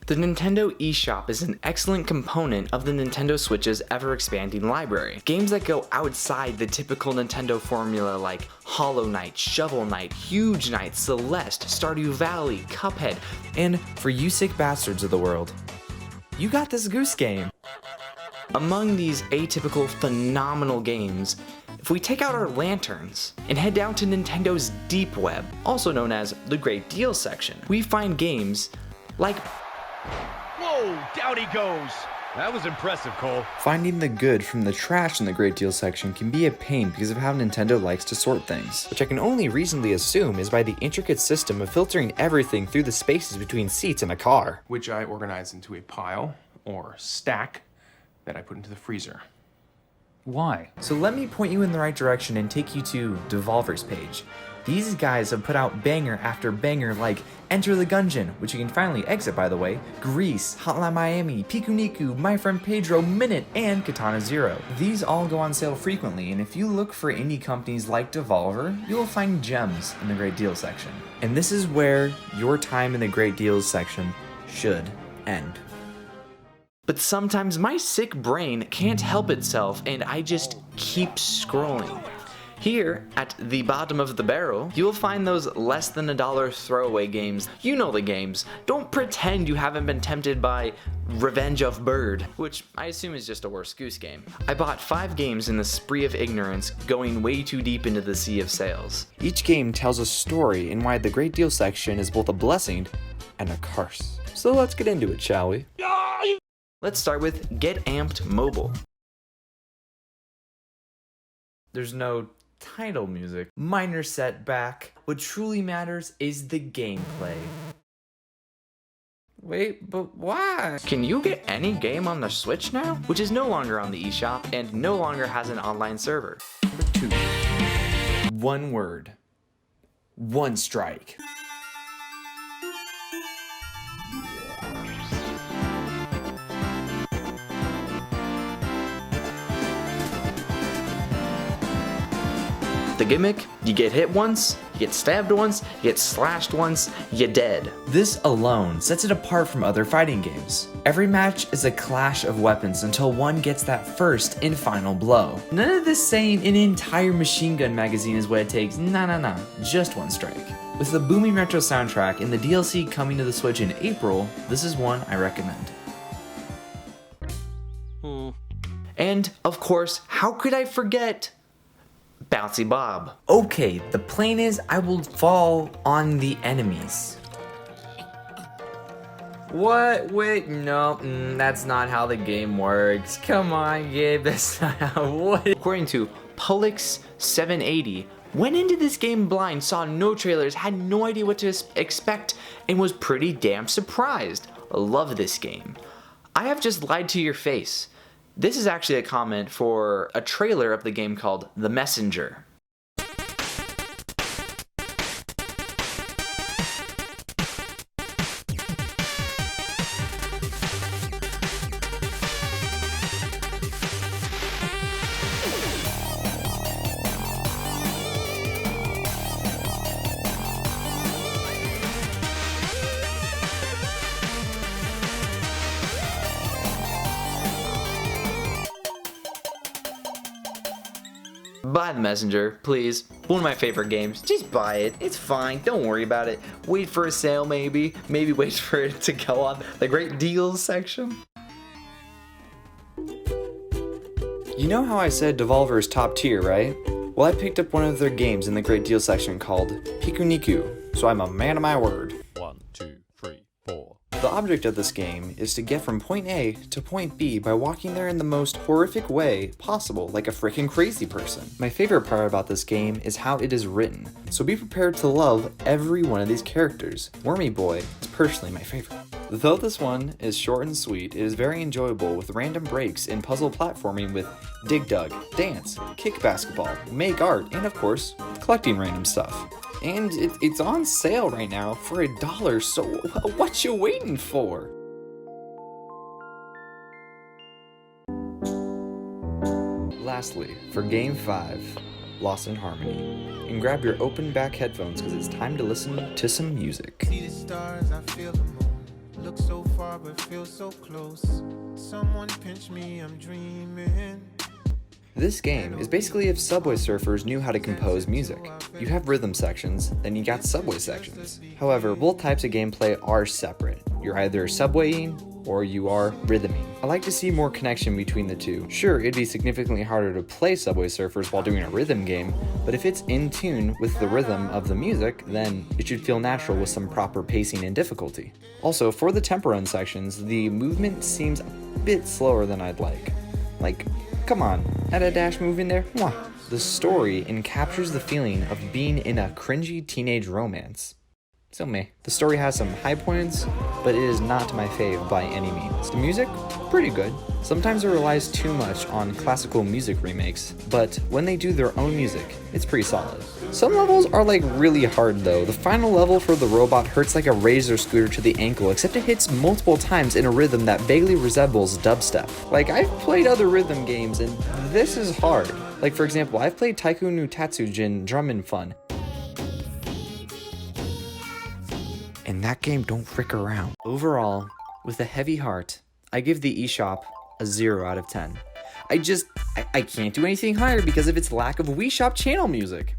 The Nintendo eShop is an excellent component of the Nintendo Switch's ever-expanding library. Games that go outside the typical Nintendo formula like Hollow Knight, Shovel Knight, Huge Knight, Celeste, Stardew Valley, Cuphead, and for you sick bastards of the world, you got this Goose Game. Among these atypical, phenomenal games, if we take out our lanterns and head down to Nintendo's deep web, also known as the Great Deals section, we find games like... Whoa, down he goes! That was impressive, Cole. Finding the good from the trash in the Great Deals section can be a pain because of how Nintendo likes to sort things, which I can only reasonably assume is by the intricate system of filtering everything through the spaces between seats in a car. Which I organize into a pile, or stack, that I put into the freezer. Why? So let me point you in the right direction and take you to Devolver's page. These guys have put out banger after banger like Enter the Gungeon, which you can finally exit by the way, Grease, Hotline Miami, Piku Niku, My Friend Pedro, Minute, and Katana Zero. These all go on sale frequently, and if you look for indie companies like Devolver, you will find gems in the Great Deals section. And this is where your time in the Great Deals section should end. But sometimes my sick brain can't help itself and I just keep scrolling. Here, at the bottom of the barrel, you'll find those less than $1 throwaway games. You know the games. Don't pretend you haven't been tempted by Revenge of Bird, which I assume is just a worse Goose Game. I bought 5 games in the spree of ignorance, going way too deep into the sea of sales. Each game tells a story and why the Great Deals section is both a blessing and a curse. So let's get into it, shall we? Let's start with Get Amped Mobile. There's no title music. Minor setback. What truly matters is the gameplay. Wait, but why? Can you get any game on the Switch now? Which is no longer on the eShop and no longer has an online server. Number 2. One word. One strike. The gimmick, you get hit once, you get stabbed once, you get slashed once, you're dead. This alone sets it apart from other fighting games. Every match is a clash of weapons until one gets that first and final blow. None of this saying an entire machine gun magazine is what it takes, nah, just one strike. With the booming retro soundtrack and the DLC coming to the Switch in April, this is one I recommend. And, of course, how could I forget Bouncy Bob? Okay, the plan is I will fall on the enemies. What? Wait, no, that's not how the game works. Come on, Gabe, that's not how, what? According to Pullix780, went into this game blind, saw no trailers, had no idea what to expect, and was pretty damn surprised. Love this game. I have just lied to your face. This is actually a comment for a trailer of the game called The Messenger. Buy The Messenger, please. One of my favorite games. Just buy it. It's fine. Don't worry about it. Wait for a sale maybe. Maybe wait for it to go on the Great Deals section. You know how I said Devolver is top tier, right? Well, I picked up one of their games in the Great Deals section called Piku Niku, so I'm a man of my word. 1, 2, 3, 4. The object of this game is to get from point A to point B by walking there in the most horrific way possible, like a freaking crazy person. My favorite part about this game is how it is written, so be prepared to love every one of these characters. Wormy Boy is personally my favorite. Though this one is short and sweet, it is very enjoyable with random breaks in puzzle platforming with dig dug, dance, kick basketball, make art, and of course, collecting random stuff. And it's on sale right now for $1, so what you waiting for? Lastly, for Game 5, Lost in Harmony, and grab your open back headphones because it's time to listen to some music. See the stars, I feel the moon. Look so far but feel so close. Someone pinch me, I'm dreaming. This game is basically if Subway Surfers knew how to compose music. You have rhythm sections, then you got subway sections. However, both types of gameplay are separate. You're either subwaying or you are rhythming. I like to see more connection between the two. Sure, it'd be significantly harder to play Subway Surfers while doing a rhythm game, but if it's in tune with the rhythm of the music, then it should feel natural with some proper pacing and difficulty. Also, for the tempo run sections, the movement seems a bit slower than I'd like. Like, come on, add a dash move in there? Mwah. The story captures the feeling of being in a cringy teenage romance. So meh. The story has some high points, but it is not my fave by any means. The music? Pretty good. Sometimes it relies too much on classical music remakes, but when they do their own music, it's pretty solid. Some levels are like really hard though. The final level for the robot hurts like a razor scooter to the ankle, except it hits multiple times in a rhythm that vaguely resembles dubstep. Like, I've played other rhythm games and this is hard. Like, for example, I've played Taiko no Tatsujin Drum and Fun, and that game don't frick around. Overall, with a heavy heart, I give the eShop a 0 out of 10. I can't do anything higher because of its lack of eShop channel music.